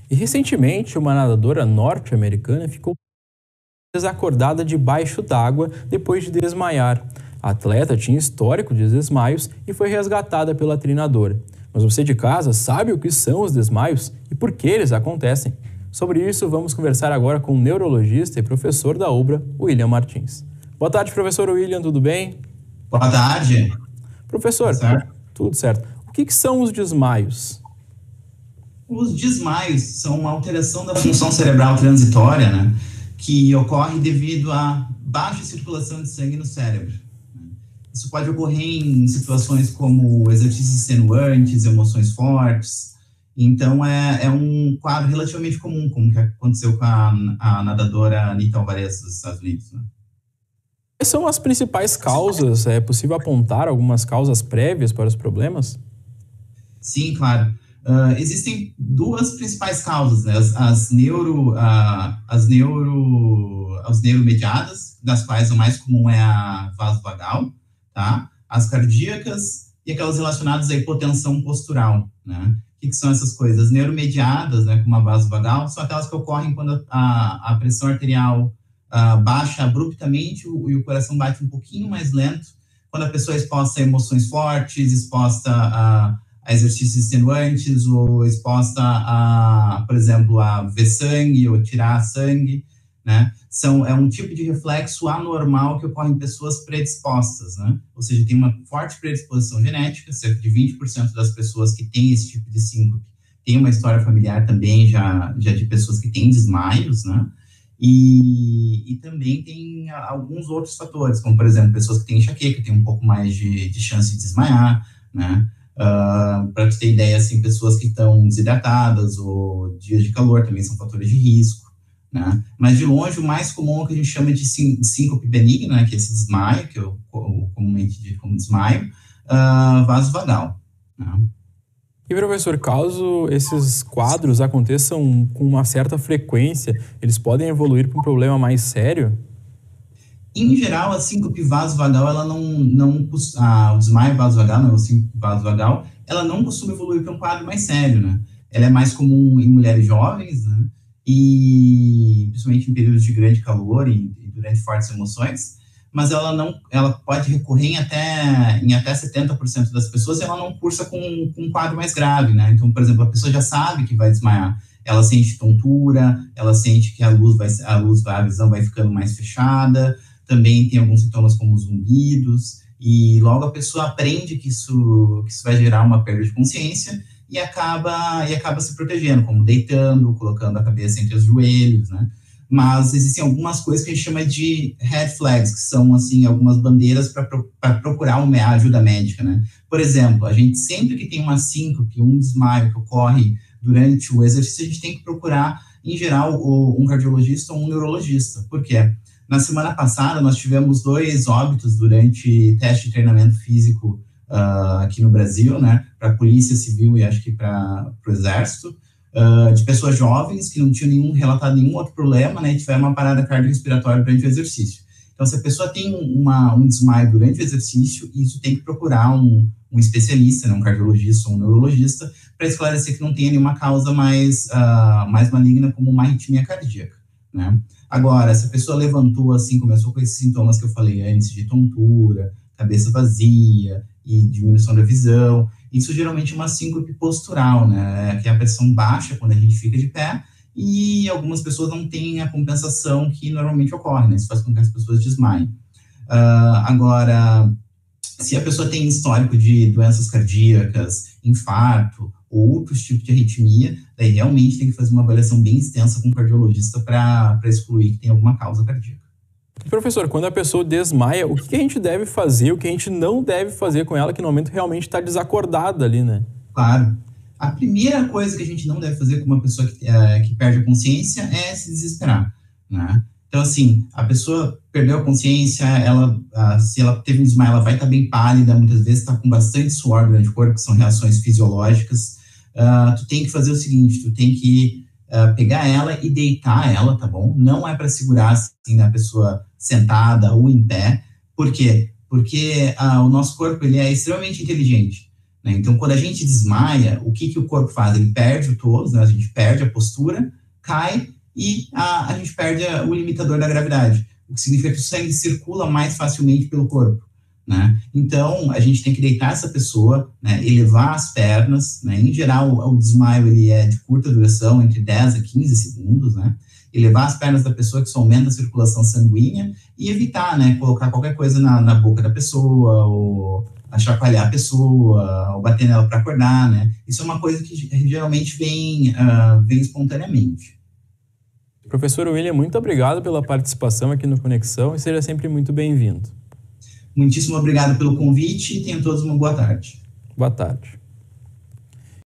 E recentemente, uma nadadora norte-americana ficou desacordada debaixo d'água depois de desmaiar. A atleta tinha histórico de desmaios e foi resgatada pela treinadora. Mas você de casa sabe o que são os desmaios e por que eles acontecem? Sobre isso, vamos conversar agora com o neurologista e professor da UBRA, William Martins. Boa tarde, professor William, tudo bem? Boa tarde. Tudo Professor, certo? tudo certo. O que são os desmaios? Os desmaios são uma alteração da função cerebral transitória, né, que ocorre devido à baixa circulação de sangue no cérebro. Isso pode ocorrer em situações como exercícios extenuantes, emoções fortes. Então, é um quadro relativamente comum, como que aconteceu com a nadadora Anita Alvarez dos Estados Unidos, né? Quais são as principais causas? É possível apontar algumas causas prévias para os problemas? Sim, claro. Existem duas principais causas, né? As neuromediadas, das quais o mais comum é a vasovagal, tá? As cardíacas e aquelas relacionadas à hipotensão postural, né? O que são essas coisas? As neuromediadas, né, como a vasovagal, são aquelas que ocorrem quando a pressão arterial baixa abruptamente e o coração bate um pouquinho mais lento, quando a pessoa é exposta a emoções fortes, exposta a exercícios extenuantes, ou exposta por exemplo, a ver sangue ou tirar sangue, né? É um tipo de reflexo anormal que ocorre em pessoas predispostas, né? Ou seja, tem uma forte predisposição genética, cerca de 20% das pessoas que têm esse tipo de síncope tem uma história familiar também já de pessoas que têm desmaios, né? E também tem alguns outros fatores, como, por exemplo, pessoas que têm enxaqueca, têm um pouco mais de chance de desmaiar, né? Para tu ter ideia, assim, pessoas que estão desidratadas ou dias de calor também são fatores de risco, né? Mas, de longe, o mais comum é o que a gente chama de síncope benigna, né? Que é esse desmaio, que eu comumente digo como desmaio, vasovagal, né? E, professor, caso esses quadros aconteçam com uma certa frequência, eles podem evoluir para um problema mais sério? Em geral, a síncope vasovagal, ela o desmaio vasovagal, não, a síncope vasovagal, ela não costuma evoluir para um quadro mais sério, né? Ela é mais comum em mulheres jovens, né? E principalmente em períodos de grande calor e durante fortes emoções, mas ela pode recorrer em até 70% das pessoas e ela não cursa com um quadro mais grave, né? Então, por exemplo, a pessoa já sabe que vai desmaiar, ela sente tontura, ela sente que a visão vai ficando mais fechada, também tem alguns sintomas como zumbidos, e logo a pessoa aprende que isso vai gerar uma perda de consciência e acaba se protegendo, como deitando, colocando a cabeça entre os joelhos, né? Mas existem algumas coisas que a gente chama de red flags, que são, assim, algumas bandeiras para procurar uma ajuda médica, né? Por exemplo, a gente sempre que tem uma síncope, um desmaio que ocorre durante o exercício, a gente tem que procurar, em geral, um cardiologista ou um neurologista. Por quê? Na semana passada, nós tivemos 2 óbitos durante teste de treinamento físico aqui no Brasil, né, para a Polícia Civil e acho que para o Exército, de pessoas jovens que não tinham relatado nenhum outro problema, né, e tiveram uma parada cardiorrespiratória durante o exercício. Então, se a pessoa tem um desmaio durante o exercício, isso tem que procurar um especialista, né, um cardiologista ou um neurologista, para esclarecer que não tenha nenhuma causa mais maligna, como uma arritmia cardíaca, né? Agora, se a pessoa levantou, assim, começou com esses sintomas que eu falei antes, de tontura, cabeça vazia e diminuição da visão, isso geralmente é uma síncope postural, né? Que é a pressão baixa quando a gente fica de pé, e algumas pessoas não têm a compensação que normalmente ocorre, né? Isso faz com que as pessoas desmaiem. Agora, se a pessoa tem histórico de doenças cardíacas, infarto ou outros tipos de arritmia, daí realmente tem que fazer uma avaliação bem extensa com o cardiologista para excluir que tem alguma causa cardíaca. E, professor, quando a pessoa desmaia, o que a gente deve fazer, o que a gente não deve fazer com ela, que no momento realmente está desacordada ali, né? Claro. A primeira coisa que a gente não deve fazer com uma pessoa que perde a consciência é se desesperar, né? Então, assim, a pessoa perdeu a consciência, se ela teve um desmaio, ela vai estar bem pálida, muitas vezes está com bastante suor durante o corpo, que são reações fisiológicas. Tu tem que fazer o seguinte, tu tem que pegar ela e deitar ela, tá bom? Não é para segurar, assim, a pessoa sentada ou em pé. Por quê? Porque o nosso corpo, ele é extremamente inteligente, né? Então, quando a gente desmaia, o que o corpo faz? Ele perde o tônus, né? A gente perde a postura, cai e a gente perde o limitador da gravidade, o que significa que o sangue circula mais facilmente pelo corpo, né? Então, a gente tem que deitar essa pessoa, né, elevar as pernas, né? Em geral, o desmaio ele é de curta duração, entre 10 a 15 segundos, né? Elevar as pernas da pessoa, que isso aumenta a circulação sanguínea, e evitar, né, colocar qualquer coisa na boca da pessoa, ou chacoalhar a pessoa, ou bater nela para acordar, né? Isso é uma coisa que geralmente vem espontaneamente. Professor William, muito obrigado pela participação aqui no Conexão e seja sempre muito bem-vindo. Muitíssimo obrigado pelo convite e tenham todos uma boa tarde. Boa tarde.